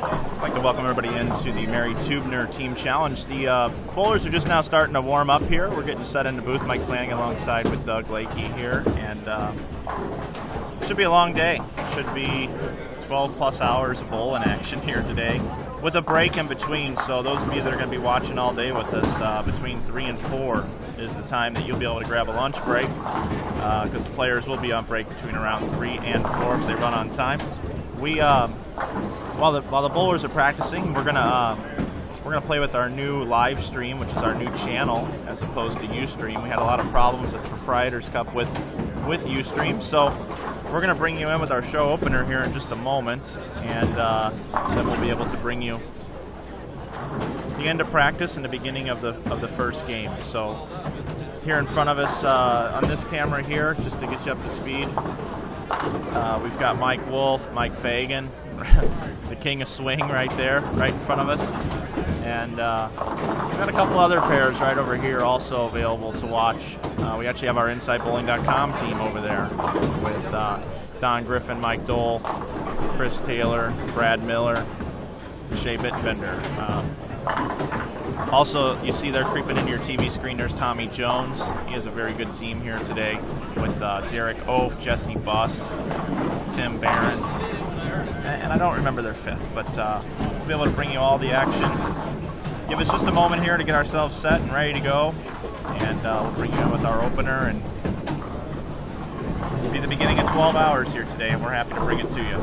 I'd like to welcome everybody into the Mary Teubner Team Challenge. The bowlers are just now starting to warm up here. We're getting set in the booth. Mike Flanagan alongside with Doug Lakey here, and it should be a long day. Should be 12 plus hours of bowling action here today, with a break in between. So those of you that are going to be watching all day with us, between 3 and 4 is the time that you'll be able to grab a lunch break, because the players will be on break between around 3 and 4 if they run on time. We while the bowlers are practicing, we're gonna play with our new live stream, which is our new channel as opposed to Ustream. We had a lot of problems at the Proprietors Cup with Ustream, so we're gonna bring you in with our show opener here in just a moment, and then we'll be able to bring you the end of practice and the beginning of the first game. So here in front of us on this camera here, just to get you up to speed, we've got Mike Wolf, Mike Fagan, the king of swing right there, right in front of us. And we've got a couple other pairs right over here also available to watch. We actually have our InsideBowling.com team over there with Don Griffin, Mike Dole, Chris Taylor, Brad Miller, Shea Bittenbender. Also, you see there creeping into your TV screen, there's Tommy Jones. He has a very good team here today with Derek Oaf, Jesse Buss, Tim Behrens, and I don't remember their fifth, but we'll be able to bring you all the action. Give us just a moment here to get ourselves set and ready to go, and we'll bring you in with our opener, and it'll be the beginning of 12 hours here today, and we're happy to bring it to you.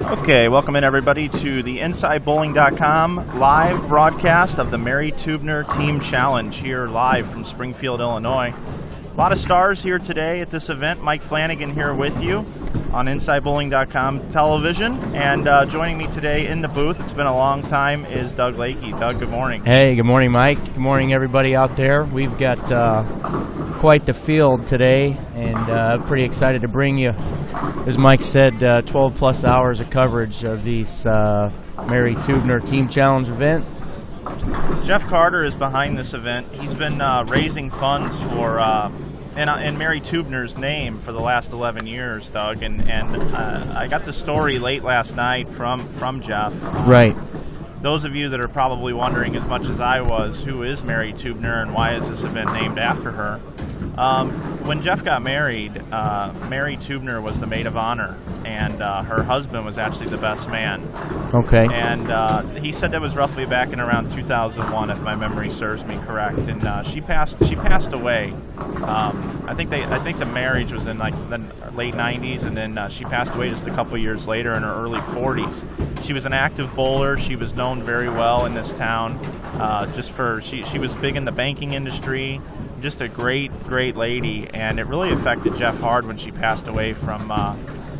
Okay, welcome in everybody to the InsideBowling.com live broadcast of the Mary Teubner Team Challenge here live from Springfield, Illinois. A lot of stars here today at this event. Mike Flanagan here with you. on InsideBowling.com television. And joining me today in the booth, it's been a long time, is Doug Lakey. Doug, good morning. Hey, good morning, Mike. Good morning, everybody out there. We've got quite the field today, and pretty excited to bring you, as Mike said, 12-plus hours of coverage of this Mary Teubner Team Challenge event. Jeff Carter is behind this event. He's been raising funds for in Mary Teubner's name for the last 11 years, Doug. And I got the story late last night from Jeff. Right. Those of you that are probably wondering as much as I was, who is Mary Teubner and why is this event named after her? When Jeff got married, Mary Teubner was the maid of honor, and her husband was actually the best man. Okay. And he said that was roughly back in around 2001, if my memory serves me correct. And she passed away. I think the marriage was in like the late 90s, and then she passed away just a couple years later in her early 40s. She was an active bowler. She was known very well in this town. She was big in the banking industry. Just a great lady, and it really affected Jeff hard when she passed away from, I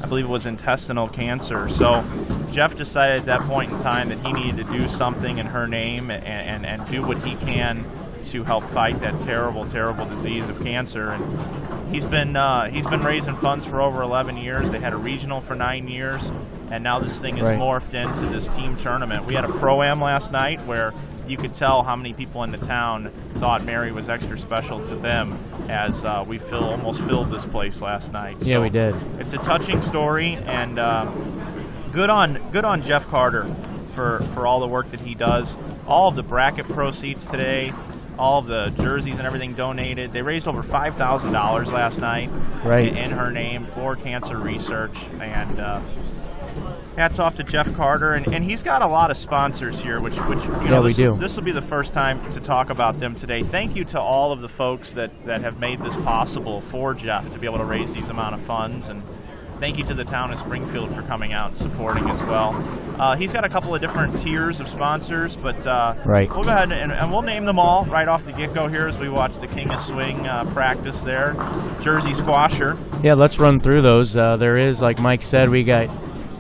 believe it was intestinal cancer. So Jeff decided at that point in time that he needed to do something in her name and do what he can to help fight that terrible disease of cancer. And he's been raising funds for over 11 years. They had a regional for 9 years, and now this thing is morphed into this team tournament. We had a Pro-Am last night where you could tell how many people in the town thought Mary was extra special to them, as we almost filled this place last night. Yeah, so we did. It's a touching story, and good on Jeff Carter for all the work that he does. All of the bracket proceeds today, all of the jerseys and everything donated. They raised over $5,000 last night in her name for cancer research, and hats off to Jeff Carter, and he's got a lot of sponsors here, which you know, this will be the first time to talk about them today. Thank you to all of the folks that have made this possible for Jeff to be able to raise these amount of funds, and thank you to the town of Springfield for coming out and supporting as well. He's got a couple of different tiers of sponsors, but we'll go ahead and we'll name them all right off the get-go here as we watch the King of Swing practice there. Jersey Squasher. Yeah, let's run through those. There is, like Mike said, we got,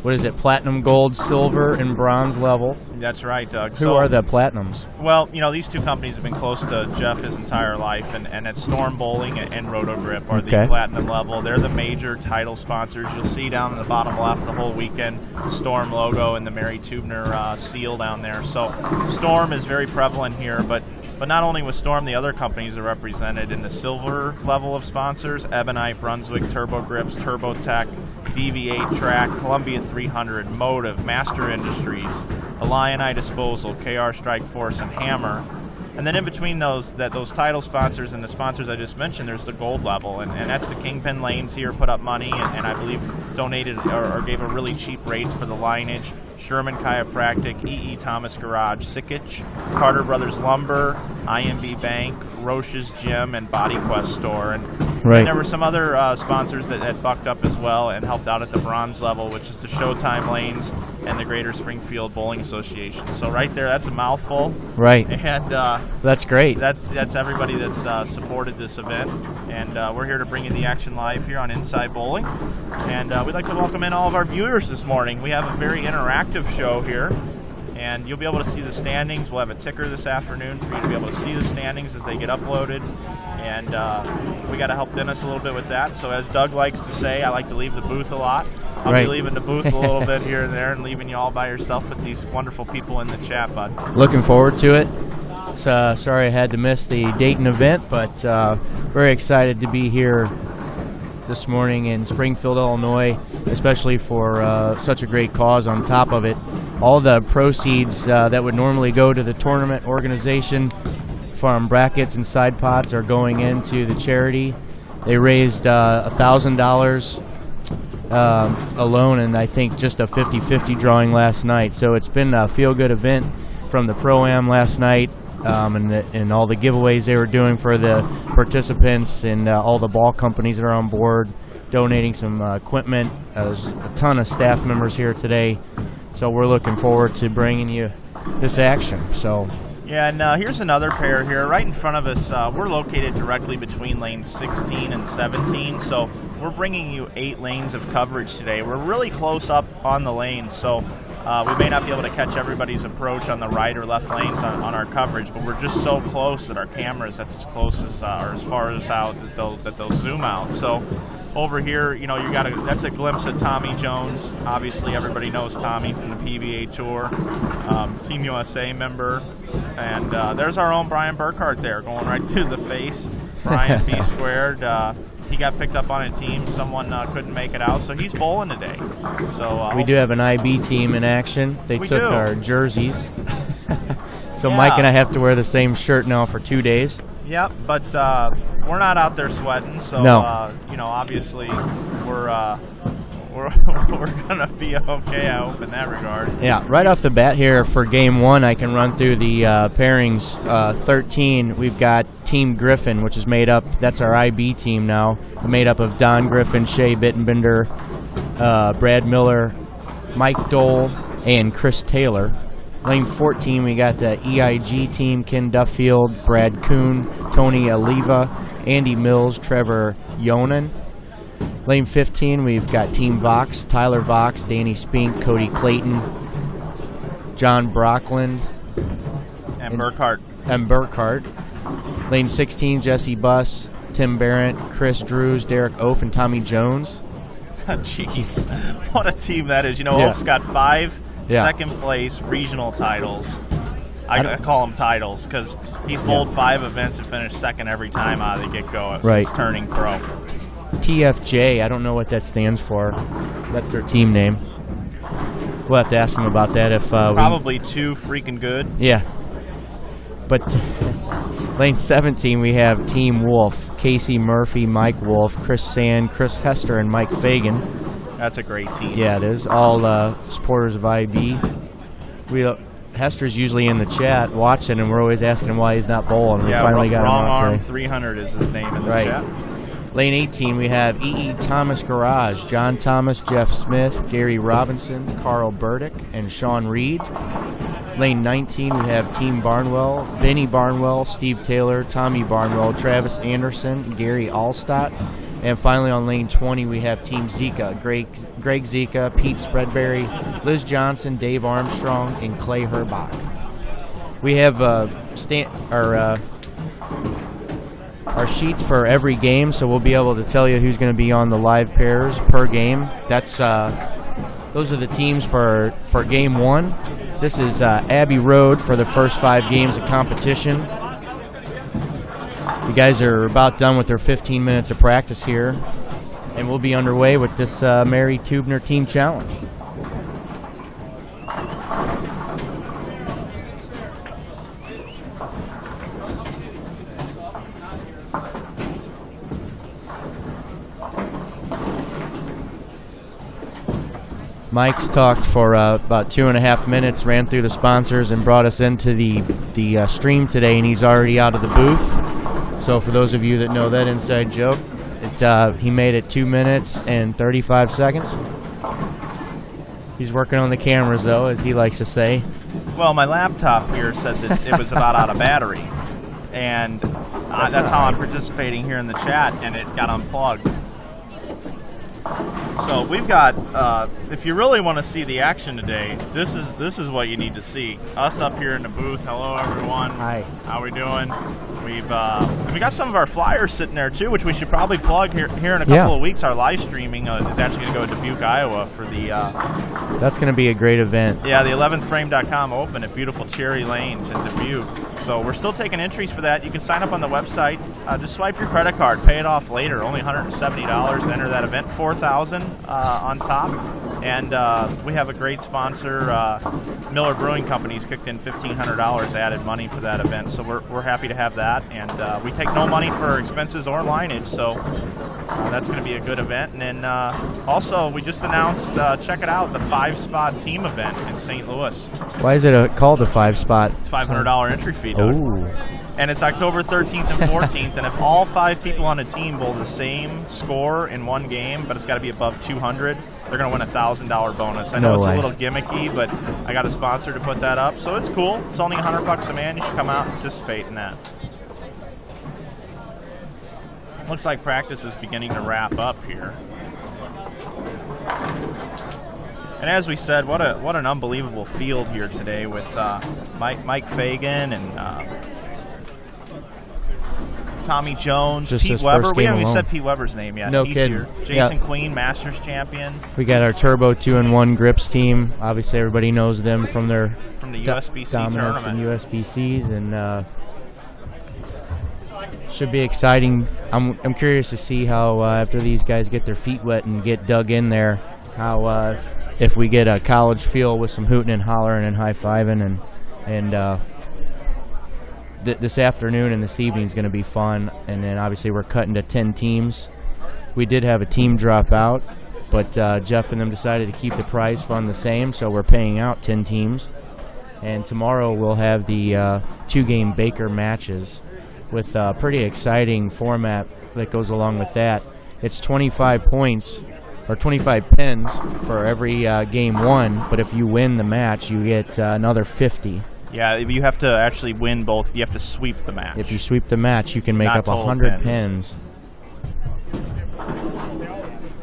what is it, platinum, gold, silver, and bronze level. That's right, Doug. Who are the platinums? Well, you know, these two companies have been close to Jeff his entire life, and it's Storm Bowling and Roto-Grip are the platinum level. They're the major title sponsors. You'll see down in the bottom left the whole weekend the Storm logo and the Mary Teubner seal down there. So Storm is very prevalent here, but not only with Storm, the other companies are represented in the silver level of sponsors: Ebonite, Brunswick, Turbo Grips, TurboTech, DV8 Track, Columbia 300, Motive, Master Industries, Illini Disposal, KR Strike Force, and Hammer. And then in between those title sponsors and the sponsors I just mentioned, there's the gold level, and that's the Kingpin Lanes here put up money and I believe donated or gave a really cheap rate for the lineage. Sherman Chiropractic, E.E. Thomas Garage, Sickich, Carter Brothers Lumber, IMB Bank, Roche's Gym, and Body Quest Store. And there were some other sponsors that bucked up as well and helped out at the bronze level, which is the Showtime Lanes and the Greater Springfield Bowling Association. So right there, that's a mouthful. Right. And that's great. That's everybody that's supported this event. And we're here to bring you the action live here on Inside Bowling. And we'd like to welcome in all of our viewers this morning. We have a very interactive show here, and you'll be able to see the standings. We'll have a ticker this afternoon for you to be able to see the standings as they get uploaded, and we got to help Dennis a little bit with that. So as Doug likes to say, I like to leave the booth a lot. I'll be leaving the booth a little bit here and there and leaving you all by yourself with these wonderful people in the chat, bud. Looking forward to it. Sorry I had to miss the Dayton event, but very excited to be here this morning in Springfield, Illinois, especially for such a great cause on top of it. All the proceeds that would normally go to the tournament organization from brackets and side pots are going into the charity. They raised $1,000 alone, and I think just a 50-50 drawing last night. So it's been a feel-good event from the Pro-Am last night. And all the giveaways they were doing for the participants, and all the ball companies that are on board donating some equipment. There's a ton of staff members here today, so we're looking forward to bringing you this action. So Yeah, and here's another pair here. Right in front of us, we're located directly between lanes 16 and 17, so we're bringing you 8 lanes of coverage today. We're really close up on the lanes, so we may not be able to catch everybody's approach on the right or left lanes on our coverage, but we're just so close that our cameras, that's as close as, or as far as out that they'll zoom out. So over here, you know, that's a glimpse of Tommy Jones. Obviously, everybody knows Tommy from the PBA Tour, Team USA member. And there's our own Brian Burkhardt there, going right to the face. Brian B squared. He got picked up on a team. Someone couldn't make it out, so he's bowling today. So we do have an IB team in action. They took our jerseys. So yeah. Mike and I have to wear the same shirt now for 2 days. Yep, but we're not out there sweating, so no. You know, obviously we're gonna be okay, I hope, in that regard. Yeah, right off the bat here for game 1, I can run through the pairings. 13, we've got Team Griffin, which is made up. That's our IB team now, made up of Don Griffin, Shea Bittenbender, Brad Miller, Mike Dole, and Chris Taylor. Lane 14, we got the EIG team, Ken Duffield, Brad Kuhn, Tony Oliva, Andy Mills, Trevor Yonan. Lane 15, we've got Team Vox, Tyler Vox, Danny Spink, Cody Clayton, John Brockland, and Burkhardt. Lane 16, Jesse Buss, Tim Barrett, Chris Drews, Derek Oaf, and Tommy Jones. Jeez, what a team that is. You know, Yeah. Oaf's got 5 Yeah. second place regional titles. I call them titles because he's bowled 5 events and finished second every time out of the get-go since turning pro. TFJ, I don't know what that stands for. That's their team name. We'll have to ask him about that if probably too freaking good. Yeah. But lane 17, we have Team Wolf, Casey Murphy, Mike Wolf, Chris Sand, Chris Hester, and Mike Fagan. That's a great team. Yeah, it is. All supporters of IB. Hester's usually in the chat watching, and we're always asking him why he's not bowling. We finally got him Wrong out Arm today. 300 is his name in the chat. Lane 18, we have E.E. Thomas Garage, John Thomas, Jeff Smith, Gary Robinson, Carl Burdick, and Sean Reed. Lane 19, we have Team Barnwell, Vinny Barnwell, Steve Taylor, Tommy Barnwell, Travis Anderson, Gary Allstott. And finally on lane 20, we have Team Zika, Greg Zika, Pete Spreadberry, Liz Johnson, Dave Armstrong, and Clay Herbach. We have our sheets for every game, so we'll be able to tell you who's going to be on the live pairs per game. That's those are the teams for game 1. This is Abbey Road for the first 5 games of competition. The guys are about done with their 15 minutes of practice here, and we'll be underway with this Mary Teubner Team Challenge. Mike's talked for about 2.5 minutes, ran through the sponsors, and brought us into the stream today, and he's already out of the booth. So for those of you that know that inside joke, he made it 2 minutes and 35 seconds. He's working on the cameras, though, as he likes to say. Well, my laptop here said that it was about out of battery, and that's how I'm participating here in the chat, and it got unplugged. So we've got, if you really want to see the action today, this is what you need to see. Us up here in the booth. Hello, everyone. Hi. How we doing? We got some of our flyers sitting there too, which we should probably plug here in a couple of weeks. Our live streaming is actually going to go to Dubuque, Iowa for the. That's going to be a great event. Yeah, the 11thframe.com Open at beautiful Cherry Lanes in Dubuque. So we're still taking entries for that. You can sign up on the website. Just swipe your credit card, pay it off later. Only $170 to enter that event. $4,000 on top. And we have a great sponsor. Miller Brewing Company's kicked in $1,500 added money for that event. So we're happy to have that. And we take no money for expenses or lineage. So that's going to be a good event. And then also we just announced, check it out, the 5-spot team event in St. Louis. Why is it called a 5-spot? It's $500 entry fee, Doug. Ooh. And it's October 13th and 14th, and if all 5 people on a team bowl the same score in one game, but it's got to be above 200, they're going to win a $1,000 bonus. I know it's way. a little gimmicky, but I got a sponsor to put that up, so it's cool. It's only $100 a man. You should come out and participate in that. Looks like practice is beginning to wrap up here. And as we said, what an unbelievable field here today with Mike Fagan and Tommy Jones, Just Pete Weber. We haven't even said Pete Weber's name yet. No He's kidding. here. Jason Queen, Masters champion. We got our Turbo 2-in-1 grips team. Obviously, everybody knows them from their the USBC dominance tournament. and USBCs, and should be exciting. I'm curious to see how after these guys get their feet wet and get dug in there, how if we get a college feel with some hooting and hollering and high-fiving and this afternoon and this evening is going to be fun. And then obviously we're cutting to 10 teams. We did have a team drop out, but Jeff and them decided to keep the prize fund the same, so we're paying out 10 teams. And tomorrow we'll have the 2-game Baker matches with a pretty exciting format that goes along with that. It's 25 points or 25 pins for every game won, but if you win the match, you get another 50. Yeah, you have to actually win both. You have to sweep the match. If you sweep the match, you can make Not up total 100 pins.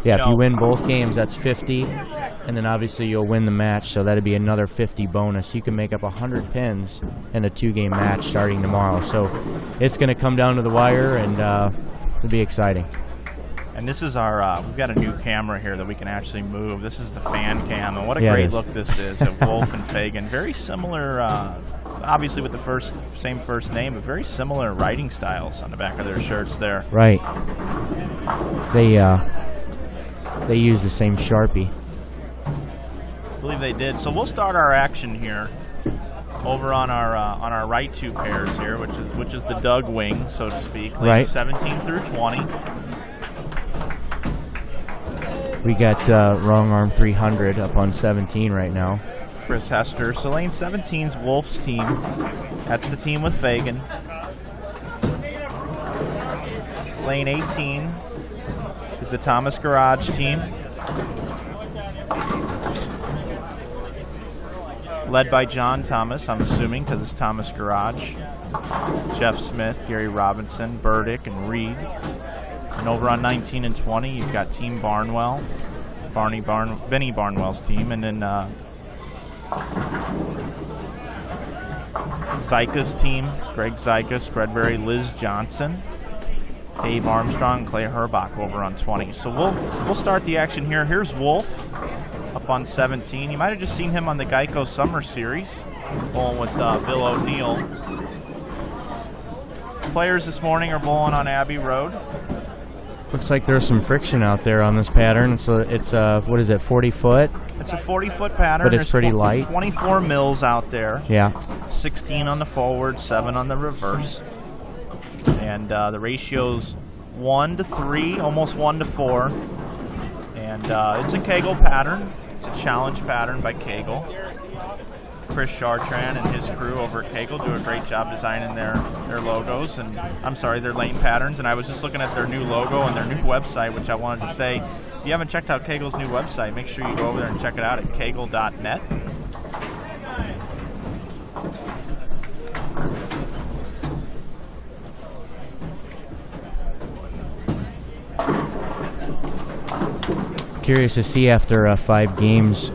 Yeah, if you win both games, that's 50, and then obviously you'll win the match, so that'd be another 50 bonus. You can make up 100 pins in a 2-game match starting tomorrow. So it's going to come down to the wire, and it'll be exciting. And this is our, we've got a new camera here that we can actually move. This is the fan cam, and what a great look this is of Wolf and Fagan. Very similar, obviously with the same first name, but very similar writing styles on the back of their shirts there. Right. They use the same Sharpie. I believe they did. So we'll start our action here over on our right two pairs here, which is the Doug wing, so to speak. Right. 17 through 20. We got wrong arm 300 up on 17 right now. Chris Hester. So lane 17's Wolf's team. That's the team with Fagan. Lane 18 is the Thomas Garage team, led by John Thomas, I'm assuming, because it's Thomas Garage. Jeff Smith, Gary Robinson, Burdick, and Reed. And over on 19 and 20, you've got Team Barnwell, Benny Barnwell's team, and then Zyka's team, Greg Zyka, Spreadberry, Liz Johnson, Dave Armstrong, Clay Herbach over on 20. So we'll start the action here. Here's Wolf up on 17. You might have just seen him on the Geico Summer Series, bowling with Bill O'Neill. Players this morning are bowling on Abbey Road. Looks like there's some friction out there on this pattern. So it's what is it, 40 foot? It's a 40-foot pattern. But it's pretty light. 24 mils out there. Yeah. 16 on the forward, 7 on the reverse. And the ratio's 1 to 3, almost 1 to 4. And it's a Kegel pattern. It's a challenge pattern by Kegel. Chris Chartrand and his crew over at Kegel do a great job designing their logos, and I'm sorry, their lane patterns. And I was just looking at their new logo and their new website, which I wanted to say, if you haven't checked out Kegel's new website, make sure you go over there and check it out at kegel.net. Curious to see after 5 games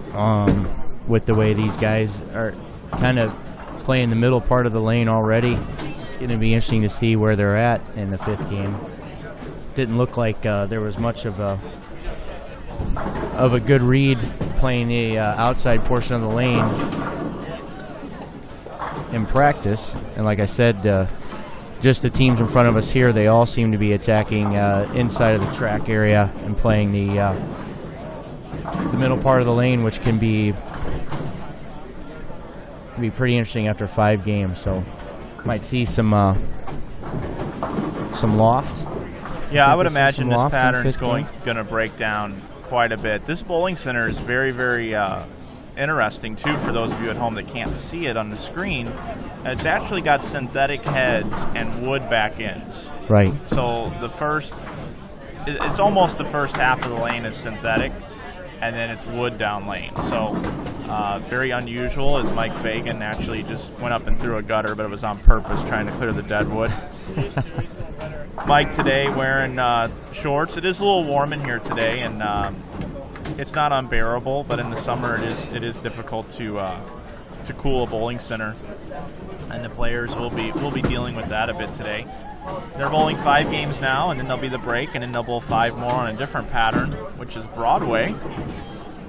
with the way these guys are kind of playing the middle part of the lane already. It's going to be interesting to see where they're at in the 5th game. Didn't look like there was much of a good read playing the outside portion of the lane in practice. And like I said, just the teams in front of us here, they all seem to be attacking inside of the track area and playing the middle part of the lane, which can be pretty interesting after 5 games. So might see some loft. Yeah, I would imagine this pattern's going to break down quite a bit. This bowling center is very, very interesting too for those of you at home that can't see it on the screen. It's actually got synthetic heads and wood back ends. Right. So it's almost the first half of the lane is synthetic. and then it's wood down lane. So very unusual, as Mike Fagan actually just went up and threw a gutter, but it was on purpose, trying to clear the dead wood. Mike today wearing shorts. It is a little warm in here today, and it's not unbearable, but in the summer it is difficult to cool a bowling center, and the players will be dealing with that a bit today. They're bowling 5 games now, and then there'll be the break, and then they'll bowl 5 more on a different pattern, which is Broadway.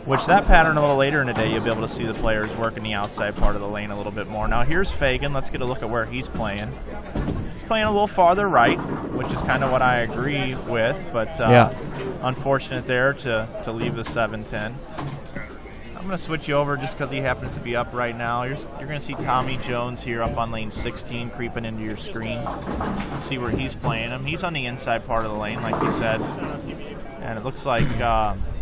Which that pattern a little later in the day, you'll be able to see the players working the outside part of the lane a little bit more. Now here's Fagan. Let's get a look at where he's playing. He's playing a little farther right, which is kind of what I agree with, but unfortunate there to leave the 7-10. I'm going to switch you over just because he happens to be up right now. You're going to see Tommy Jones here up on lane 16 creeping into your screen. See where he's playing him. He's on the inside part of the lane, like you said. And it looks like,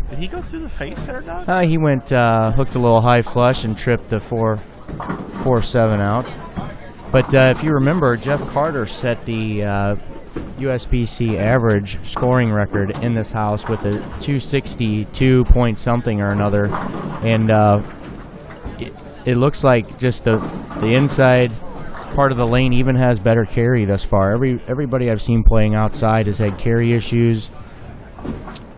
did he go through the face there, Doug? He went, hooked a little high flush and tripped the 4-7 out. But if you remember, Jeff Carter set the USBC average scoring record in this house with a 262 point something or another, and it looks like just the inside part of the lane even has better carry thus far. Everybody I've seen playing outside has had carry issues,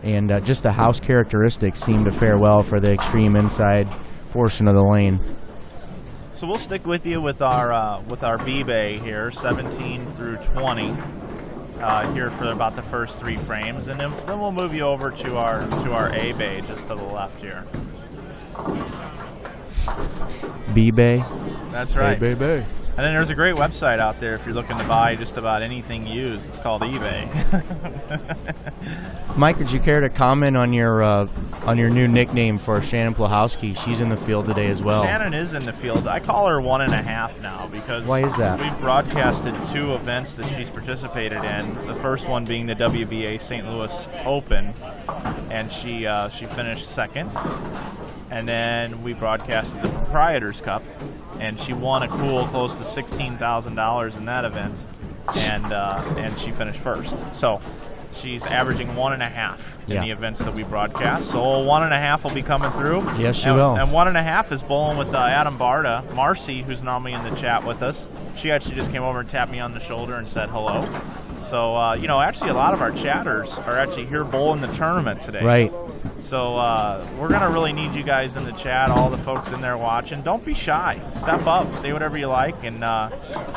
and just the house characteristics seem to fare well for the extreme inside portion of the lane. So we'll stick with you with our B bay here, 17 through 20. Here for about the first 3 frames, and then we'll move you over to our A bay just to the left here. B bay. That's right. A bay. And then there's a great website out there if you're looking to buy just about anything used. It's called eBay. Mike, would you care to comment on your new nickname for Shannon Plahowski? She's in the field today as well. Shannon is in the field. I call her 1.5 now because why is that? We've broadcasted 2 events that she's participated in. The first one being the WBA St. Louis Open, and she finished 2nd. And then we broadcasted the Proprietors Cup, and she won a cool close to $16,000 in that event, and she finished 1st. So she's averaging 1.5 in the events that we broadcast. So 1.5 will be coming through. Yes, she will. And 1.5 is bowling with Adam Barta. Marcy, who's normally in the chat with us, she actually just came over and tapped me on the shoulder and said hello. So, actually a lot of our chatters are actually here bowling the tournament today. Right. So we're going to really need you guys in the chat, all the folks in there watching. Don't be shy. Step up. Say whatever you like. And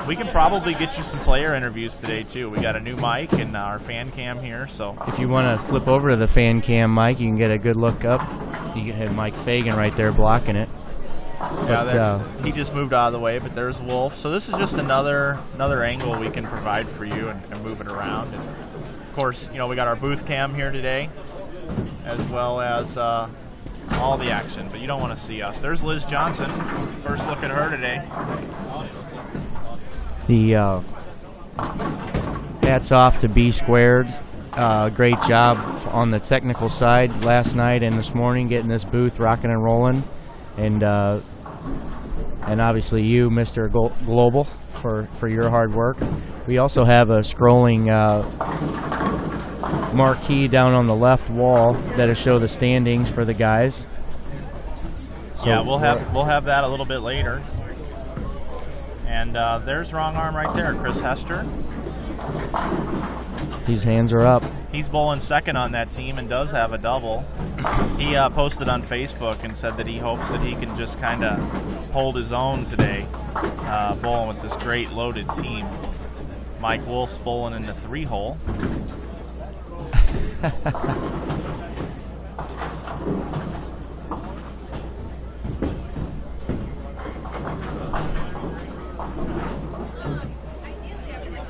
we can probably get you some player interviews today, too. We got a new mic and our fan cam here. So if you want to flip over to the fan cam, Mike, you can get a good look up. You can have Mike Fagan right there blocking it. Yeah, he just moved out of the way, but there's Wolf. So this is just another angle we can provide for you and move it around. And of course, we got our booth cam here today, as well as all the action. But you don't want to see us. There's Liz Johnson. First look at her today. The hats off to B Squared. Great job on the technical side last night and this morning, getting this booth rocking and rolling. And obviously you, Mr. Global, for your hard work. We also have a scrolling marquee down on the left wall that'll show the standings for the guys. So yeah, we'll have that a little bit later. And there's wrong arm right there, Chris Hester. His hands are up. He's bowling 2nd on that team and does have a double. He posted on Facebook and said that he hopes that he can just kind of hold his own today, bowling with this great loaded team. Mike Wolf's bowling in the 3-hole.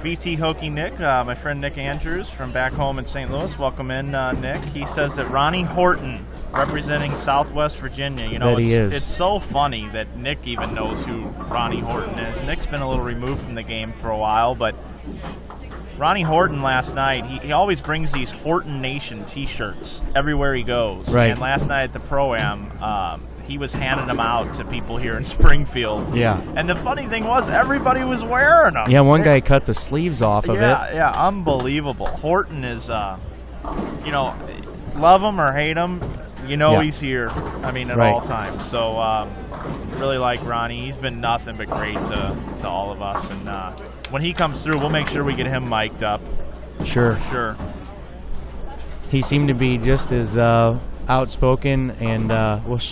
BT Hokey Nick, my friend Nick Andrews from back home in St. Louis. Welcome in, Nick. He says that Ronnie Horton, representing Southwest Virginia. It's so funny that Nick even knows who Ronnie Horton is. Nick's been a little removed from the game for a while, but Ronnie Horton last night, he always brings these Horton Nation T-shirts everywhere he goes. Right. And last night at the Pro-Am, he was handing them out to people here in Springfield. Yeah. And the funny thing was, everybody was wearing them. Yeah, one guy cut the sleeves off of it. Yeah, unbelievable. Horton is, love him or hate him, You know Yeah. he's here, I mean, at Right. all times. So really like Ronnie. He's been nothing but great to all of us. And when he comes through, we'll make sure we get him mic'd up. Sure. Sure. He seemed to be just as outspoken, and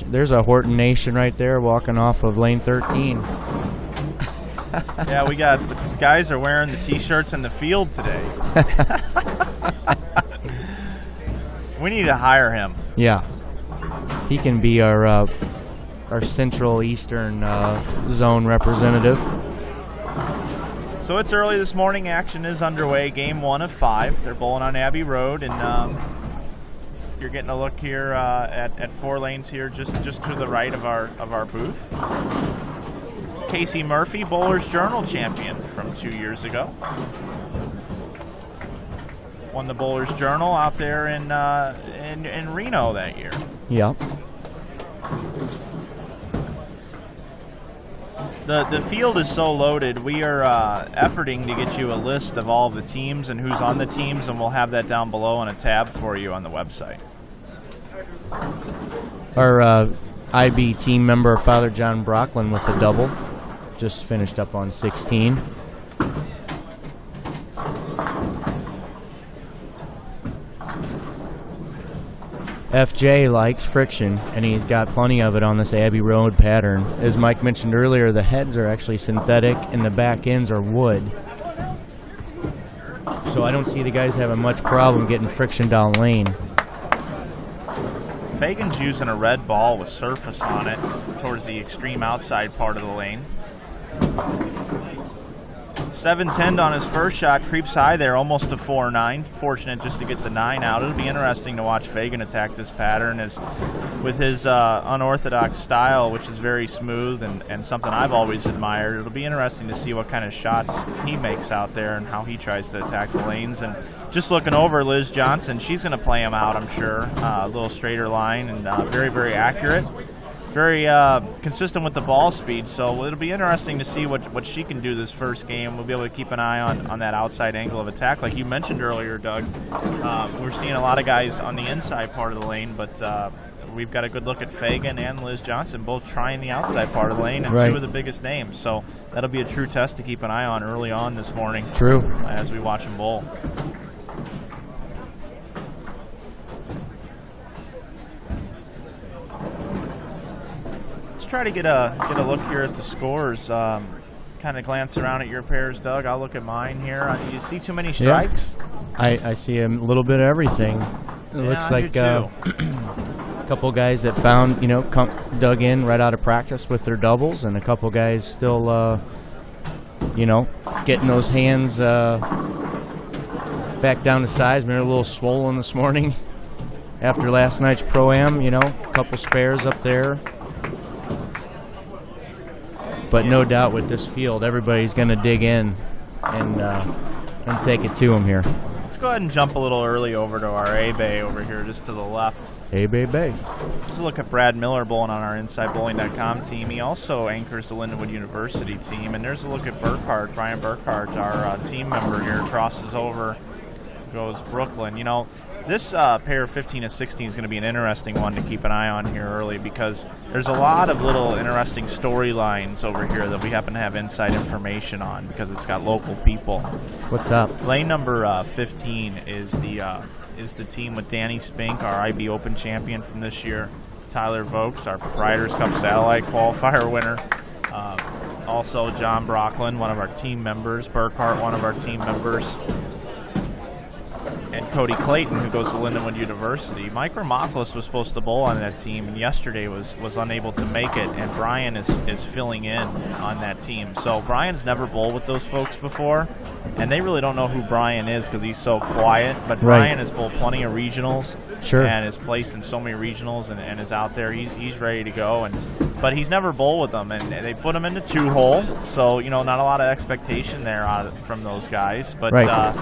there's a Horton Nation right there walking off of lane 13. Yeah, we got guys are wearing the T-shirts in the field today. We need to hire him. Yeah, he can be our Central Eastern Zone representative. So it's early this morning. Action is underway. Game 1 of 5. They're bowling on Abbey Road, and you're getting a look here at 4 lanes here, just to the right of our booth. It's Casey Murphy, Bowler's Journal champion from 2 years ago. Won the Bowler's Journal out there in Reno that year. Yeah. The field is so loaded. We are efforting to get you a list of all of the teams and who's on the teams, and we'll have that down below on a tab for you on the website. Our IB team member, Father John Brocklin, with a double. Just finished up on 16. FJ likes friction, and he's got plenty of it on this Abbey Road pattern. As Mike mentioned earlier, the heads are actually synthetic and the back ends are wood. So I don't see the guys having much problem getting friction down lane. Fagan's using a red ball with surface on it towards the extreme outside part of the lane. 7-10 on his first shot, creeps high there, almost to 4-9. Fortunate just to get the 9 out. It'll be interesting to watch Fagan attack this pattern with his unorthodox style, which is very smooth and something I've always admired. It'll be interesting to see what kind of shots he makes out there and how he tries to attack the lanes. And just looking over Liz Johnson, she's going to play him out, I'm sure. A little straighter line and very, very accurate. Very consistent with the ball speed, so it'll be interesting to see what she can do this first game. We'll be able to keep an eye on that outside angle of attack. Like you mentioned earlier, Doug, we're seeing a lot of guys on the inside part of the lane, but we've got a good look at Fagan and Liz Johnson both trying the outside part of the lane, and right. 2 of the biggest names. So that'll be a true test to keep an eye on early on this morning. True. As we watch them bowl. Try to get a look here at the scores. Kind of glance around at your pairs, Doug. I'll look at mine here. Do you see too many strikes? Yeah. I see a little bit of everything. It looks like a couple guys that found, dug in right out of practice with their doubles, and a couple guys still, getting those hands back down to size. Maybe a little swollen this morning after last night's Pro-Am, a couple spares up there. But no doubt with this field, everybody's going to dig in and take it to them here. Let's go ahead and jump a little early over to our A-Bay over here, just to the left. A-Bay Bay. Just look at Brad Miller bowling on our InsideBowling.com team. He also anchors the Lindenwood University team. And there's a look at Burkhardt, Brian Burkhardt, our team member here, crosses over, goes Brooklyn. This pair of 15 and 16 is going to be an interesting one to keep an eye on here early, because there's a lot of little interesting storylines over here that we happen to have inside information on because it's got local people. What's up? Lane number 15 is the team with Danny Spink, our IB Open champion from this year. Tyler Vokes, our Proprietors Cup Satellite qualifier winner. Also John Brocklin, one of our team members. Burkhardt, one of our team members. And Cody Clayton, who goes to Lindenwood University. Mike Ramopoulos was supposed to bowl on that team, and yesterday was unable to make it, and Brian is filling in on that team. So Brian's never bowled with those folks before, and they really don't know who Brian is because he's so quiet. But right. Brian has bowled plenty of regionals, sure, and is placed in so many regionals and is out there. He's ready to go, but he's never bowled with them, and they put him into 2-hole, so not a lot of expectation there from those guys. But right.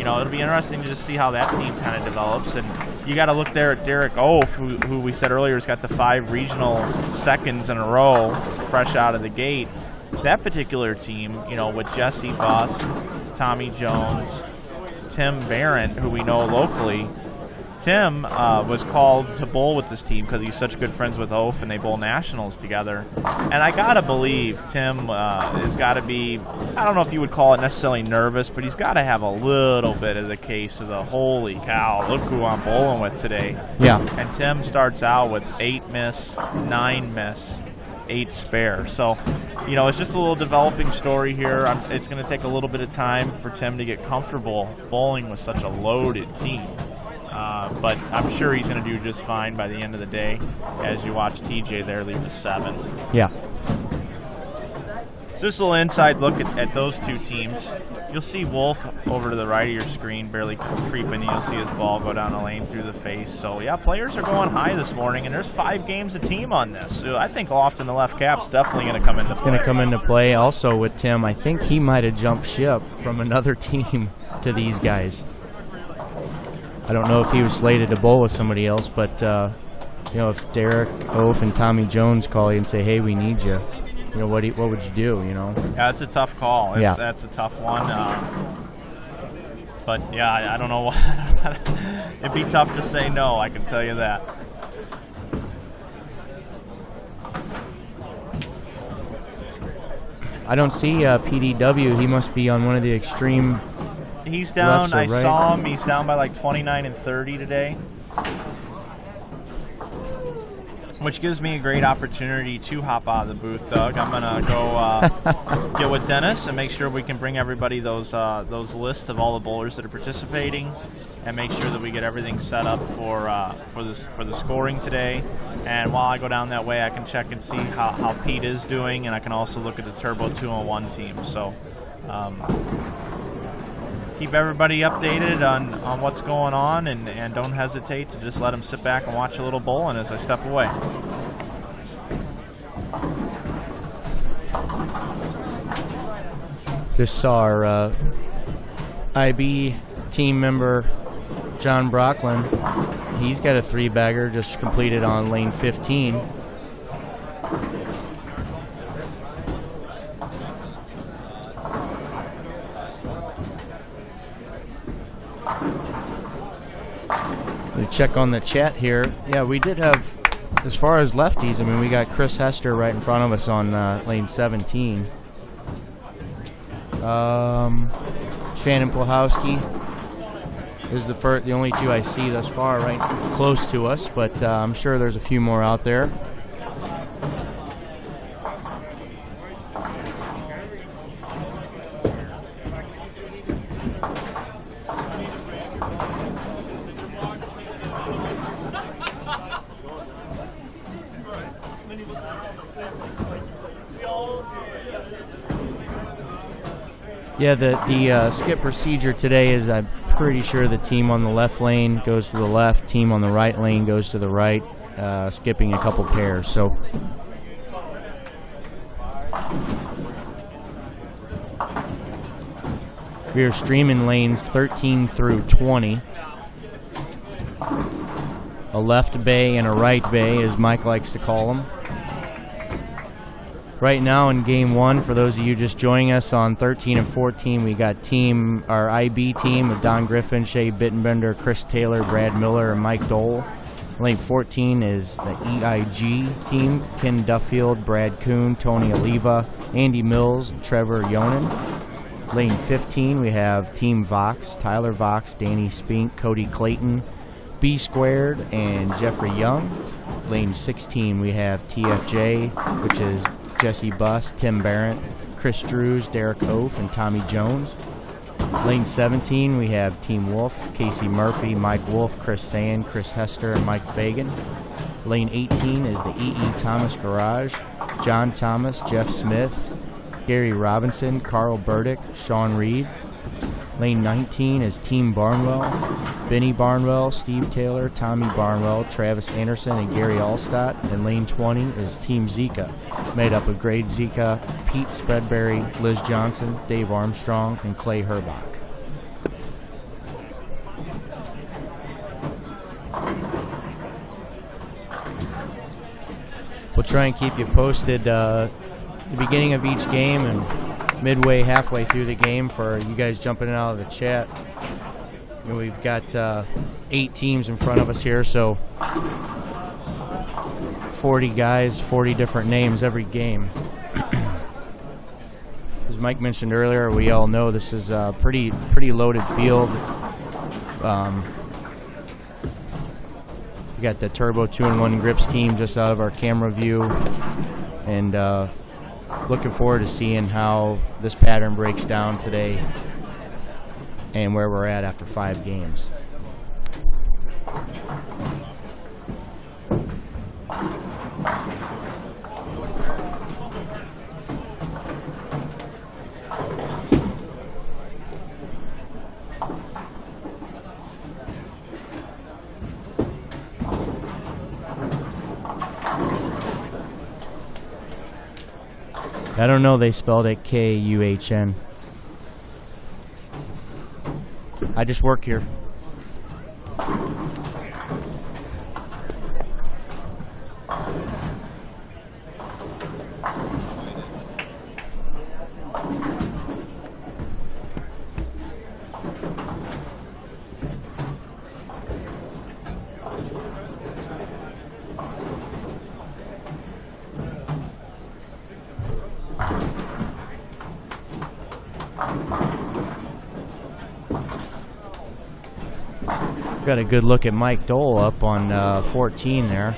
it'll be interesting to just see how that team kind of develops. And you got to look there at Derek Oaf, who we said earlier has got the 5 regional seconds in a row, fresh out of the gate. That particular team, with Jesse Buss, Tommy Jones, Tim Barron, who we know locally, Tim was called to bowl with this team because he's such good friends with Oaf, and they bowl nationals together. And I gotta believe Tim has got to be, I don't know if you would call it necessarily nervous, but he's got to have a little bit of the case of the holy cow, look who I'm bowling with today. Yeah. And Tim starts out with 8 miss, 9 miss, 8 spare. So, you know, it's just a little developing story here. It's going to take a little bit of time for Tim to get comfortable bowling with such a loaded team. But I'm sure he's going to do just fine by the end of the day as you watch TJ there leave the 7. Yeah. So just a little inside look at those two teams. You'll see Wolf over to the right of your screen barely creeping. You'll see his ball go down the lane through the face. So, yeah, players are going high this morning, and there's 5 games a team on this. So I think Lofton the left cap's definitely going to come into play. It's going to come into play. Also with Tim, I think he might have jumped ship from another team to these guys. I don't know if he was slated to bowl with somebody else, but, you know, if Derek, Oaf, and Tommy Jones call you and say, hey, we need you, you know, what would you do, you know? Yeah, it's a tough call. Yeah. That's a tough one. But, yeah, I don't know. It'd be tough to say no, I can tell you that. I don't see PDW. He must be on one of the extreme. He's down. I right. saw him. He's down by like 29 and 30 today, which gives me a great opportunity to hop out of the booth, Doug. I'm gonna go get with Dennis and make sure we can bring everybody those lists of all the bowlers that are participating, and make sure that we get everything set up for the scoring today. And while I go down that way, I can check and see how Pete is doing, and I can also look at the Turbo 201 team. So. Keep everybody updated on what's going on, and don't hesitate to just let them sit back and watch a little bowling as I step away. Just saw our IB team member, John Brocklin. He's got a 3-bagger just completed on lane 15. Check on the chat here. Yeah, we did have, as far as lefties, I mean, we got Chris Hester right in front of us on lane 17. Shannon Plahowski is the only 2 I see thus far right close to us, but I'm sure there's a few more out there. Yeah, the skip procedure today is, I'm pretty sure the team on the left lane goes to the left, team on the right lane goes to the right, skipping a couple pairs. So we are streaming lanes 13 through 20. A left bay and a right bay, as Mike likes to call them. Right now in game 1, for those of you just joining us on 13 and 14, we got our IB team with Don Griffin, Shea Bittenbender, Chris Taylor, Brad Miller, and Mike Dole. Lane 14 is the EIG team, Ken Duffield, Brad Kuhn, Tony Oliva, Andy Mills, and Trevor Yonan. Lane 15, we have Team Vox, Tyler Vox, Danny Spink, Cody Clayton, B Squared, and Jeffrey Young. Lane 16, we have TFJ, which is Jesse Buss, Tim Barrett, Chris Drews, Derek Oaf, and Tommy Jones. Lane 17, we have Team Wolf, Casey Murphy, Mike Wolf, Chris Sand, Chris Hester, and Mike Fagan. Lane 18 is the E.E. Thomas Garage, John Thomas, Jeff Smith, Gary Robinson, Carl Burdick, Sean Reed. Lane 19 is Team Barnwell, Benny Barnwell, Steve Taylor, Tommy Barnwell, Travis Anderson, and Gary Allstott. And lane 20 is Team Zika, made up of Grade Zika, Pete Spreadberry, Liz Johnson, Dave Armstrong, and Clay Herbach. We'll try and keep you posted the beginning of each game and midway, halfway through the game for you guys jumping in out of the chat. We've got 8 teams in front of us here, so 40 guys, 40 different names every game. As Mike mentioned earlier, we all know this is a pretty loaded field. We got the Turbo 2-in-1 Grips team just out of our camera view, and looking forward to seeing how this pattern breaks down today and where we're at after 5 games. I don't know, they spelled it K-U-H-N. I just work here. Got a good look at Mike Dole up on 14 there.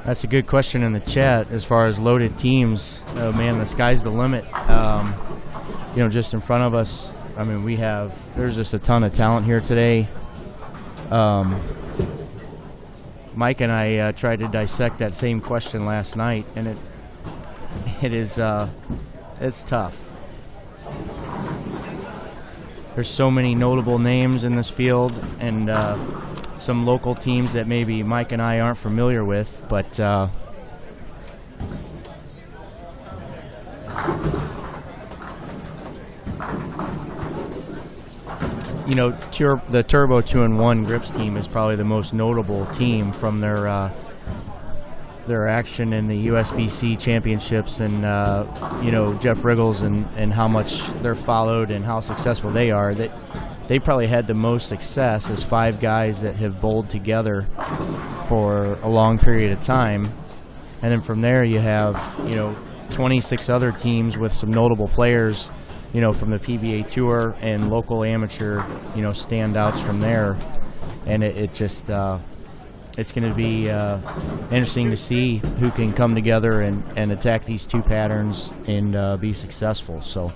That's a good question in the chat as far as loaded teams. Oh man, the sky's the limit. You know, just in front of us, I mean, there's just a ton of talent here today. Mike and I tried to dissect that same question last night, and it's tough. There's so many notable names in this field, and some local teams that maybe Mike and I aren't familiar with, but you know, the Turbo 2-in-1 Grips team is probably the most notable team from their action in the USBC championships, and you know, Jeff Riggles and how much they're followed and how successful they are. They probably had the most success as 5 guys that have bowled together for a long period of time. And then from there you have, you know, 26 other teams with some notable players, you know, from the PBA Tour and local amateur, you know, standouts from there. And it's going to be interesting to see who can come together and attack these 2 patterns and be successful. So.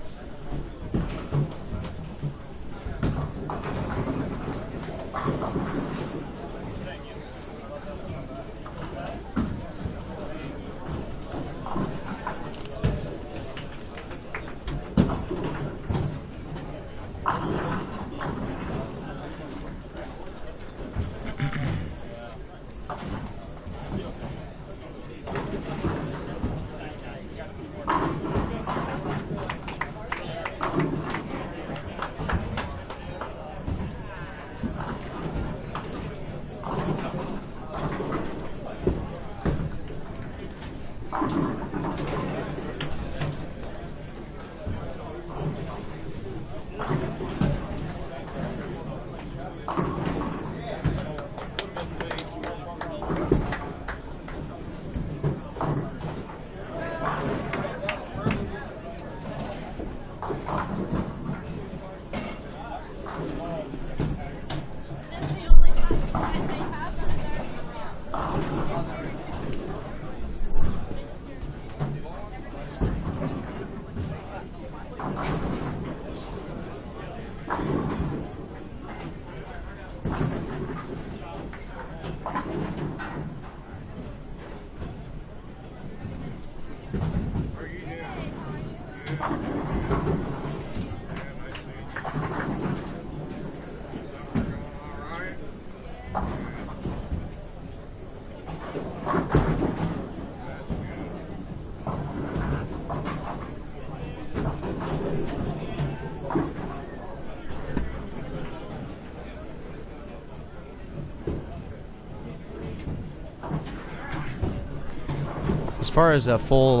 far as a full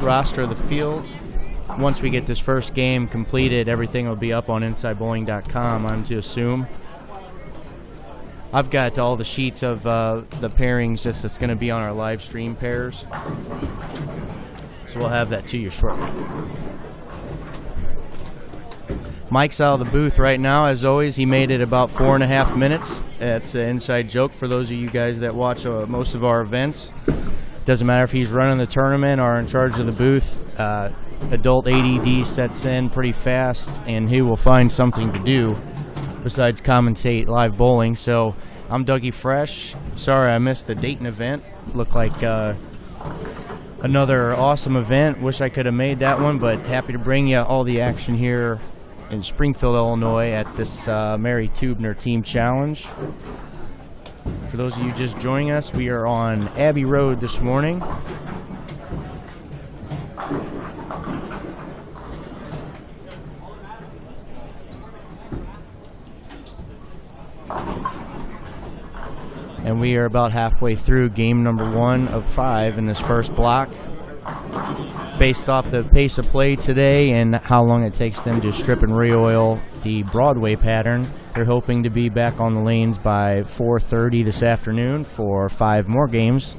roster of the field, once we get this first game completed, everything will be up on InsideBowling.com, I'm to assume. I've got all the sheets of the pairings just that's going to be on our live stream pairs. So we'll have that to you shortly. Mike's out of the booth right now. As always, he made it about 4.5 minutes. That's an inside joke for those of you guys that watch most of our events. Doesn't matter if he's running the tournament or in charge of the booth. Adult ADD sets in pretty fast, and he will find something to do besides commentate live bowling. So I'm Dougie Fresh. Sorry I missed the Dayton event. Looked like another awesome event. Wish I could have made that one, but happy to bring you all the action here in Springfield, Illinois at this Mary Teubner Team Challenge. For those of you just joining us, we are on Abbey Road this morning. And we are about halfway through game number 1 of 5 in this first block. Based off the pace of play today and how long it takes them to strip and re-oil the Broadway pattern, they're hoping to be back on the lanes by 4:30 this afternoon for 5 more games.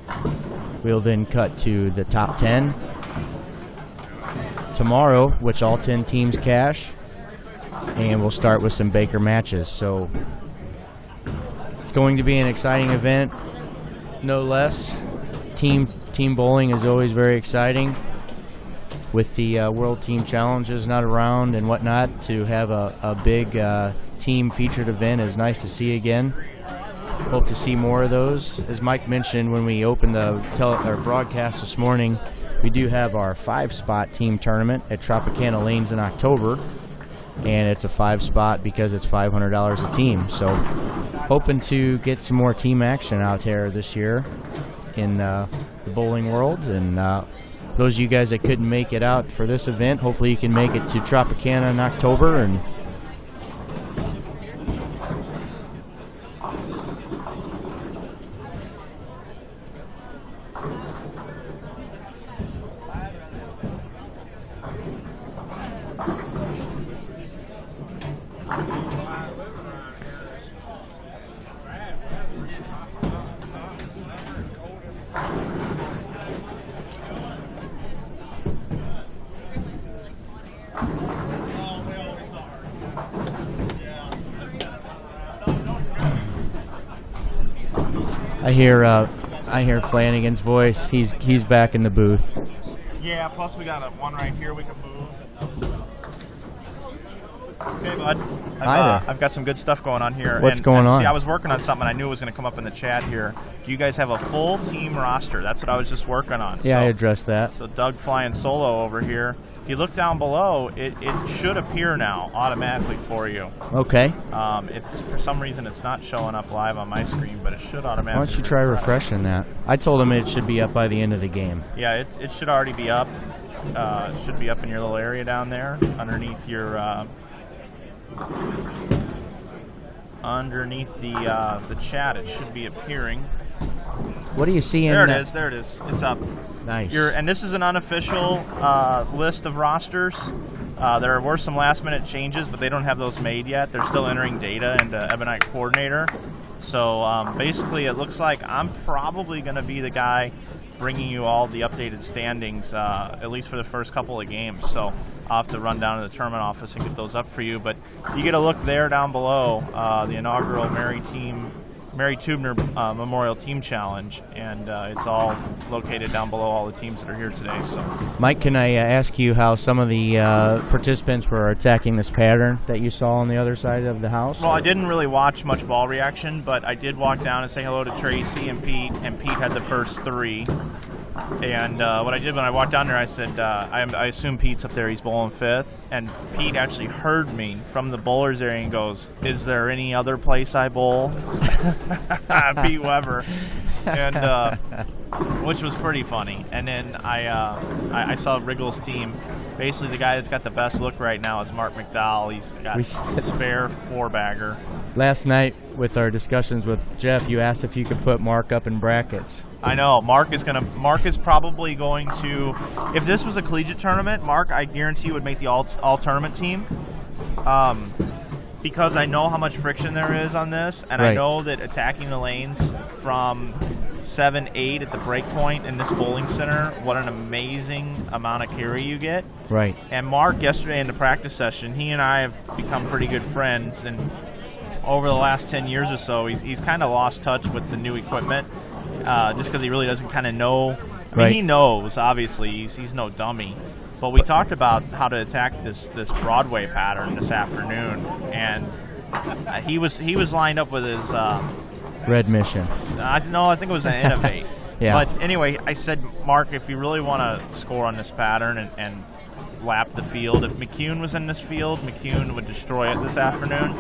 We'll then cut to the top 10 tomorrow, which all 10 teams cash, and we'll start with some Baker matches. So it's going to be an exciting event, no less. Team bowling is always very exciting. With the World Team Challenges not around and whatnot, to have a big team featured event is nice to see again. Hope to see more of those. As Mike mentioned when we opened the broadcast this morning, we do have our 5-spot team tournament at Tropicana Lanes in October, and it's a 5-spot because it's $500 a team. So hoping to get some more team action out there this year in the bowling world. And those of you guys that couldn't make it out for this event, hopefully you can make it to Tropicana in October. And I hear Flanagan's voice. He's back in the booth. Yeah, plus we got one right here we can move. Hey, bud. I've got some good stuff going on here. What's going on? See, I was working on something I knew was going to come up in the chat here. Do you guys have a full team roster? That's what I was just working on. Yeah, I addressed that. So Doug flying solo over here. If you look down below, it should appear now automatically for you. Okay. It's for some reason it's not showing up live on my screen, but it should automatically. Why don't you try refreshing that? I told him it should be up by the end of the game. Yeah, it should already be up. It should be up in your little area down there underneath your underneath the chat. It should be appearing. What do you see in there? There it is. There it is. It's up. Nice. And this is an unofficial list of rosters. There were some last-minute changes, but they don't have those made yet. They're still entering data into Ebonite Coordinator. So basically, it looks like I'm probably going to be the guy bringing you all the updated standings, at least for the first couple of games. So I'll have to run down to the tournament office and get those up for you. But you get a look there down below, the inaugural Mary Teubner Memorial Team Challenge, and it's all located down below all the teams that are here today. So, Mike, can I ask you how some of the participants were attacking this pattern that you saw on the other side of the house? Well, I didn't really watch much ball reaction, but I did walk down and say hello to Tracy and Pete had the first 3. And what I did when I walked down there, I said, I assume Pete's up there, he's bowling 5th. And Pete actually heard me from the bowlers area and goes, "Is there any other place I bowl?" Pete Weber. And which was pretty funny. And then I saw Wriggle's team basically the guy that's got the best look right now is Mark McDowell. He's got a spare 4-bagger. Last night with our discussions with Jeff, you asked if you could put Mark up in brackets. I know. Mark is probably going to, if this was a collegiate tournament, Mark, I guarantee would make the all-tournament team. Because I know how much friction there is on this, and I know that attacking the lanes from 7-8 at the break point in this bowling center, what an amazing amount of carry you get. Right. And Mark, yesterday in the practice session, he and I have become pretty good friends, and over the last 10 years or so, he's kind of lost touch with the new equipment, just because he really doesn't kind of know. I mean, he knows, obviously, he's no dummy. But we talked about how to attack this Broadway pattern this afternoon, and he was lined up with his Red Mission. I think it was an Innovate. Yeah. But anyway, I said, Mark, if you really want to score on this pattern and lap the field, if McCune was in this field, McCune would destroy it this afternoon.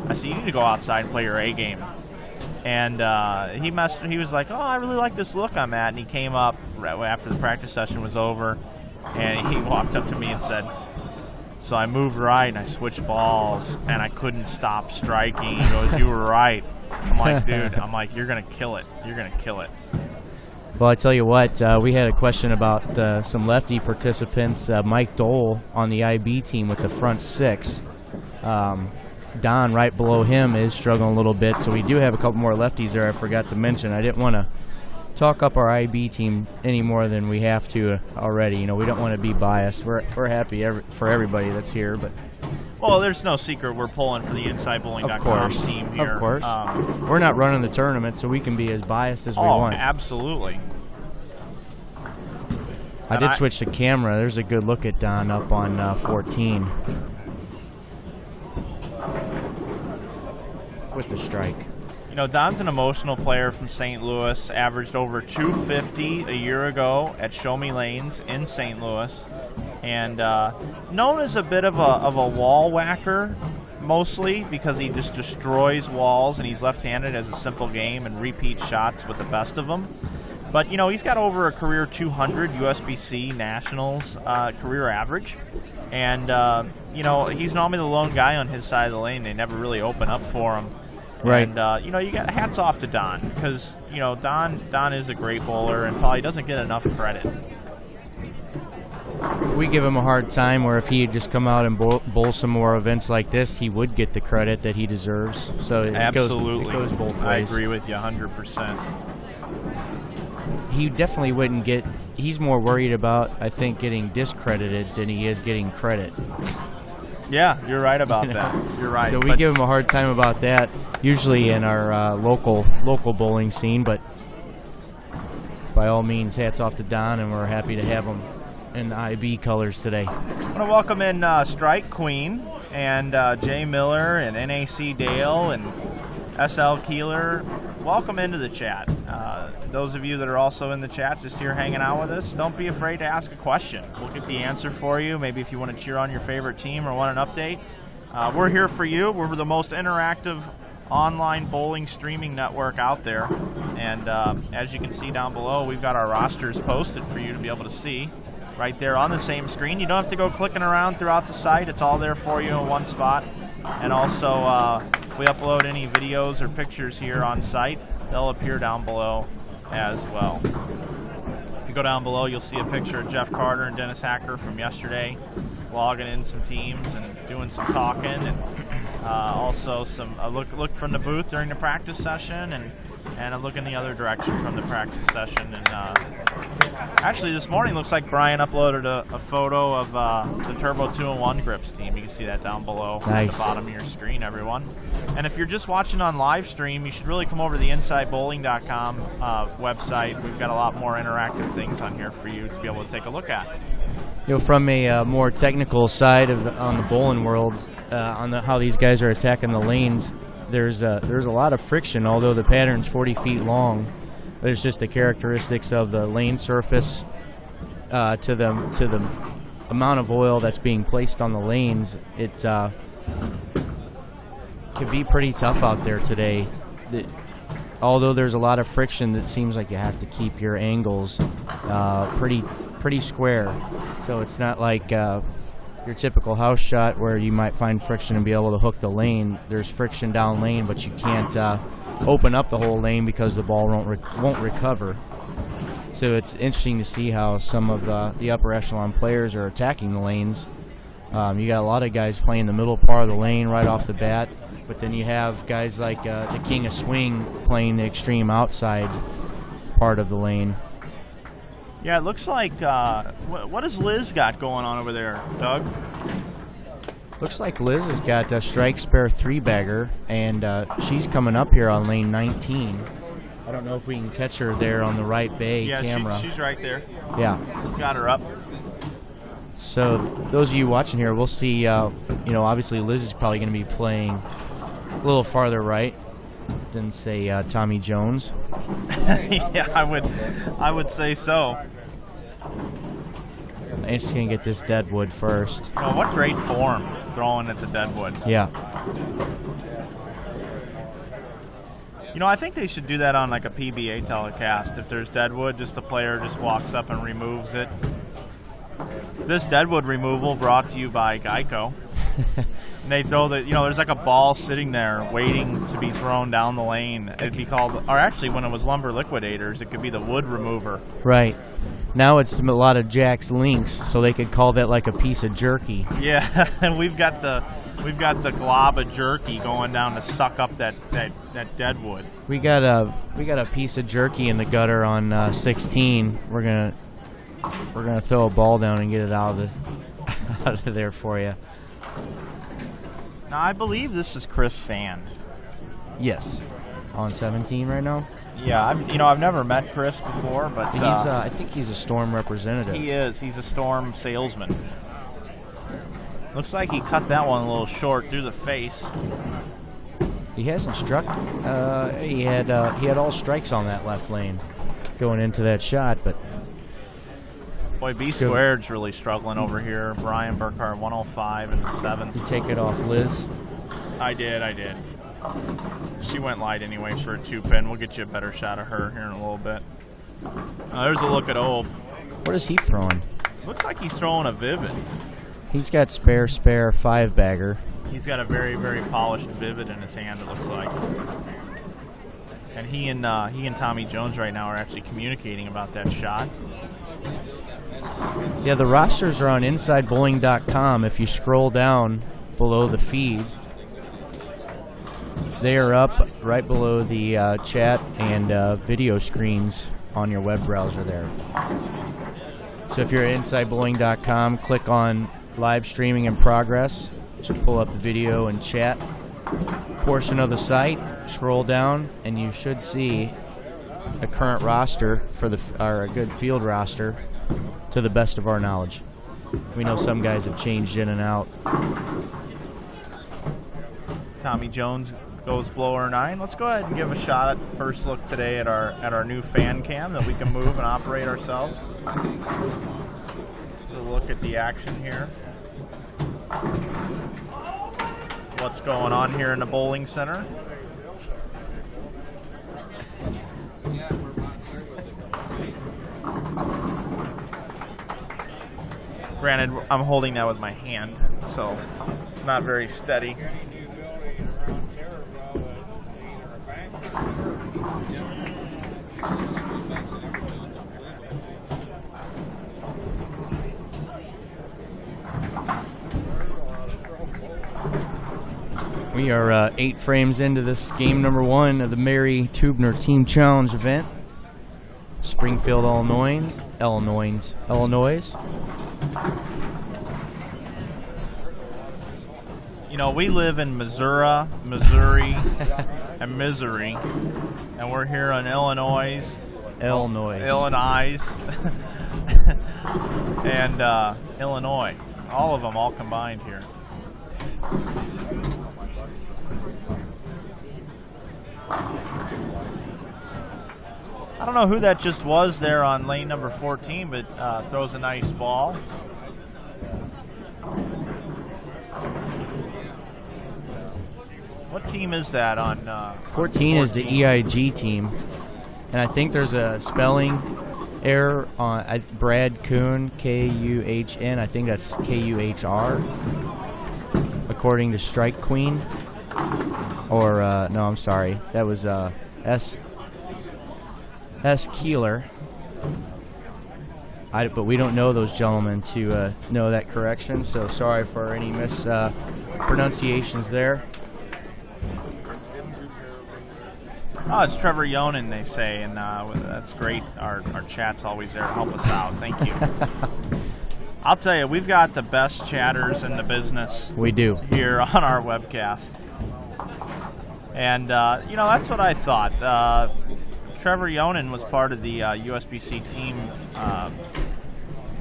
I said, you need to go outside and play your A game. And he was like, oh, I really like this look I'm at. And he came up right after the practice session was over, and he walked up to me and said, so I moved right and I switched balls and I couldn't stop striking. He goes, you were right. I'm like, dude, you're going to kill it. You're going to kill it. Well, I tell you what, we had a question about some lefty participants. Mike Dole on the IB team with the front 6. Don right below him is struggling a little bit, so we do have a couple more lefties there I forgot to mention. I didn't want to talk up our IB team any more than we have to already. You know, we don't want to be biased. We're happy for everybody that's here, but well, there's no secret we're pulling for the InsideBowling.com team here. Of course. We're not running the tournament, so we can be as biased as we want. Oh, absolutely. I did switch the camera. There's a good look at Don up on 14 with the strike. You know, Don's an emotional player from St. Louis, averaged over 250 a year ago at Show Me Lanes in St. Louis, and known as a bit of a wall whacker, mostly because he just destroys walls, and he's left-handed as a simple game and repeats shots with the best of them. But, you know, he's got over a career 200 USBC Nationals career average, and, you know, he's normally the lone guy on his side of the lane. They never really open up for him. Right. And, you know, you got hats off to Don because, you know, Don is a great bowler and probably doesn't get enough credit. We give him a hard time where if he had just come out and bowl some more events like this, he would get the credit that he deserves. So it Absolutely. Goes both ways. I agree with you 100%. He definitely wouldn't get – he's more worried about, I think, getting discredited than he is getting credit. Yeah, you're right about that. You're right. So we give him a hard time about that, usually in our local bowling scene. But by all means, hats off to Don, and we're happy to have him in IB colors today. I want to welcome in Strike Queen and Jay Miller and NAC Dale and SL Keeler. Welcome into the chat. Those of you that are also in the chat just here hanging out with us, don't be afraid to ask a question. We'll get the answer for you. Maybe if you want to cheer on your favorite team or want an update. We're here for you. We're the most interactive online bowling streaming network out there. And as you can see down below, we've got our rosters posted for you to be able to see right there on the same screen. You don't have to go clicking around throughout the site. It's all there for you in one spot. And also, if we upload any videos or pictures here on site, they'll appear down below as well. If you go down below, you'll see a picture of Jeff Carter and Dennis Hacker from yesterday, logging in some teams and doing some talking, and also some look from the booth during the practice session, and a look in the other direction from the practice session. And actually, this morning looks like Brian uploaded a photo of the Turbo 2-in-1 Grips team. You can see that down below at the bottom of your screen, everyone. And if you're just watching on live stream, you should really come over to the InsideBowling.com website. We've got a lot more interactive things on here for you to be able to take a look at. You know, from a more technical side on the bowling world, on how these guys are attacking the lanes, there's a lot of friction. Although the pattern's 40 feet long, there's just the characteristics of the lane surface to the amount of oil that's being placed on the lanes. It's could be pretty tough out there today. Although there's a lot of friction, it seems like you have to keep your angles pretty pretty square, so it's not like your typical house shot where you might find friction and be able to hook the lane. There's friction down lane, but you can't open up the whole lane because the ball won't recover. So it's interesting to see how some of the upper echelon players are attacking the lanes. You got a lot of guys playing the middle part of the lane right off the bat, but then you have guys like the King of Swing playing the extreme outside part of the lane. Yeah, it looks like, what has Liz got going on over there, Doug? Looks like Liz has got a strike spare 3-bagger, and she's coming up here on lane 19. I don't know if we can catch her there on the right bay camera. Yeah, she's right there. Yeah. Got her up. So those of you watching here, we'll see, you know, obviously Liz is probably going to be playing a little farther right than, say, Tommy Jones. Yeah, I would say so. I'm just going to get this deadwood first. Oh, what great form throwing at the deadwood. Yeah. You know, I think they should do that on like a PBA telecast. If there's deadwood, just the player just walks up and removes it. This deadwood removal brought to you by Geico. And they throw the, you know, there's like a ball sitting there waiting to be thrown down the lane. It'd be called, or actually when it was lumber liquidators, it could be the wood remover. Right. Now it's a lot of Jack's Links, so they could call that like a piece of jerky. Yeah, and we've got the glob of jerky going down to suck up that deadwood. We got a piece of jerky in the gutter on 16. We're gonna throw a ball down and get it out of there for you. Now I believe this is Chris Sand. Yes, on 17 right now. Yeah, I've never met Chris before, but I think he's a Storm representative. He is. He's a Storm salesman. Looks like he cut that one a little short through the face. He hasn't struck. He had all strikes on that left lane going into that shot, but boy, B squared's really struggling over here. Brian Burkhardt 105 in the 7th. You take it off Liz? I did. She went light anyway for a 2-pin. We'll get you a better shot of her here in a little bit. There's a look at Ulf. What is he throwing? Looks like he's throwing a Vivid. He's got spare 5-bagger. He's got a very, very polished Vivid in his hand, it looks like. And he and Tommy Jones right now are actually communicating about that shot. Yeah, the rosters are on InsideBowling.com. If you scroll down below the feed, they are up right below the chat and video screens on your web browser there. So if you're at InsideBowling.com, click on live streaming in progress. Should pull up the video and chat portion of the site. Scroll down, and you should see a current roster for or a good field roster to the best of our knowledge. We know some guys have changed in and out. Tommy Jones goes blower 9. Let's go ahead and give a shot at first look today at our new fan cam that we can move and operate ourselves. So look at the action here. What's going on here in the bowling center? Granted, I'm holding that with my hand, so it's not very steady. We are 8 frames into this game number 1 of the Mary Teubner Team Challenge event. Springfield, Illinois. You know, we live in Missouri, and misery, and we're here in Illinois, and Illinois. All of them, all combined here. I don't know who that just was there on lane number 14, but throws a nice ball. What team is that on 14 is the EIG team. And I think there's a spelling error on Brad Kuhn, Kuhn. I think that's Kuhr, according to Strike Queen. Or no, I'm sorry, that was S. Keeler. But we don't know those gentlemen to know that correction, so sorry for any mispronunciations there. Oh, it's Trevor Yonan, they say, and that's great. Our chat's always there to help us out. Thank you. I'll tell you, we've got the best chatters in the business. We do. Here on our webcast. And, that's what I thought. Trevor Yonan was part of the USBC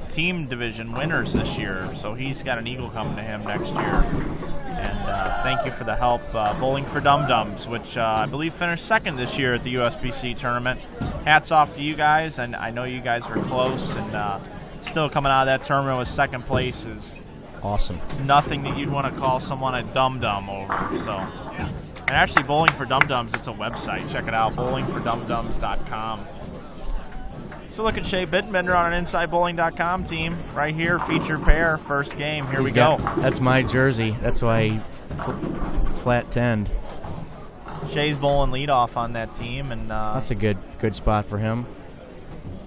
team division winners this year, so he's got an eagle coming to him next year. And thank you for the help. Bowling for Dum Dums, which I believe finished second this year at the USBC tournament. Hats off to you guys, and I know you guys were close, and still coming out of that tournament with second place is awesome. It's nothing that you'd want to call someone a dum-dum over, so. And actually, Bowling for Dum Dums, it's a website. Check it out, bowlingfordumdums.com. So look at Shea Bittenbender on an InsideBowling.com team. Right here, featured pair, first game. Here we go. That's my jersey. That's why he flat 10'd. Shea's bowling leadoff on that team. And that's a good spot for him.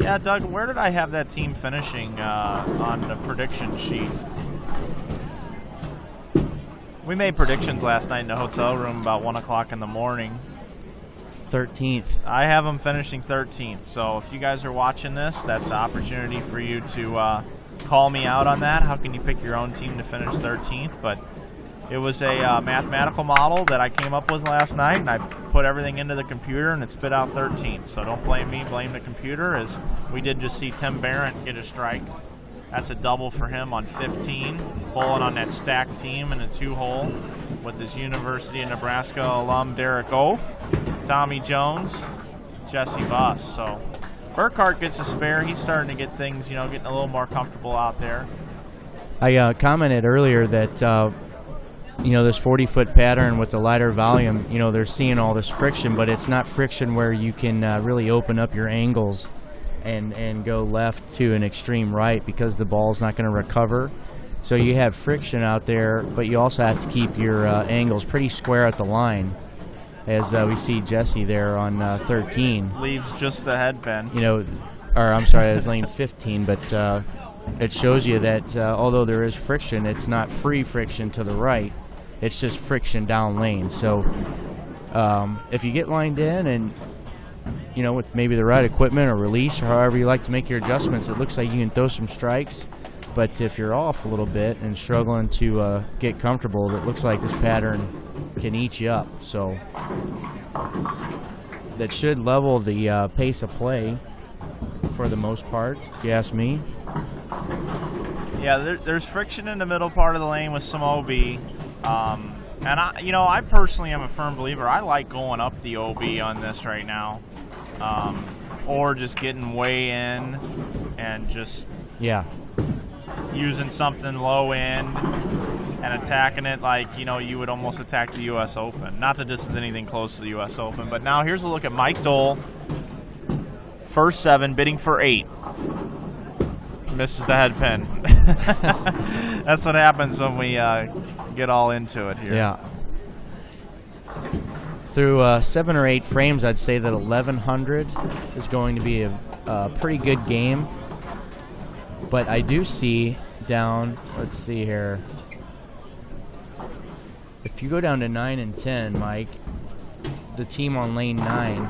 Yeah, Doug, where did I have that team finishing on the prediction sheet? We made predictions last night in the hotel room about 1 o'clock in the morning. 13th. I have them finishing 13th. So if you guys are watching this, that's an opportunity for you to call me out on that. How can you pick your own team to finish 13th? But it was a mathematical model that I came up with last night, and I put everything into the computer, and it spit out 13th. So don't blame me, blame the computer, as we did just see Tim Barrett get a strike. That's a double for him on 15, bowling on that stacked team in a 2-hole with his University of Nebraska alum Derek Oaf, Tommy Jones, Jesse Buss. So Burkhardt gets a spare. He's starting to get things, getting a little more comfortable out there. I commented earlier that, this 40-foot pattern with the lighter volume, they're seeing all this friction, but it's not friction where you can really open up your angles and go left to an extreme right, because the ball's not going to recover. So you have friction out there, but you also have to keep your angles pretty square at the line, as we see Jesse there on 13. Leaves just the head pin. I'm sorry, I was lane 15, but it shows you that although there is friction, it's not free friction to the right. It's just friction down lane. So if you get lined in and with maybe the right equipment or release or however you like to make your adjustments, it looks like you can throw some strikes. But if you're off a little bit and struggling to get comfortable, it looks like this pattern can eat you up. So that should level the pace of play for the most part, if you ask me. Yeah, there's friction in the middle part of the lane with some OB. And I personally am a firm believer. I like going up the OB on this right now. Or just getting way in and just using something low end and attacking it like you would almost attack the U.S. Open. Not that this is anything close to the U.S. Open, but now here's a look at Mike Dole. First 7, bidding for 8. Misses the head pin. That's what happens when we get all into it here. Yeah. Through 7 or 8 frames, I'd say that 1100 is going to be a pretty good game. But I do see down, let's see here. If you go down to 9 and 10, Mike, the team on lane 9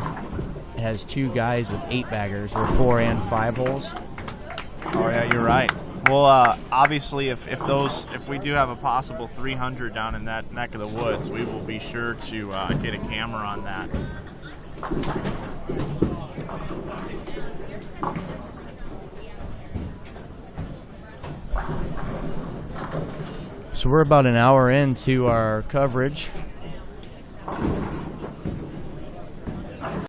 has 2 guys with 8-baggers or 4 and 5 holes. Oh yeah, you're right. Well, obviously, if we do have a possible 300 down in that neck of the woods, we will be sure to get a camera on that. So we're about an hour into our coverage.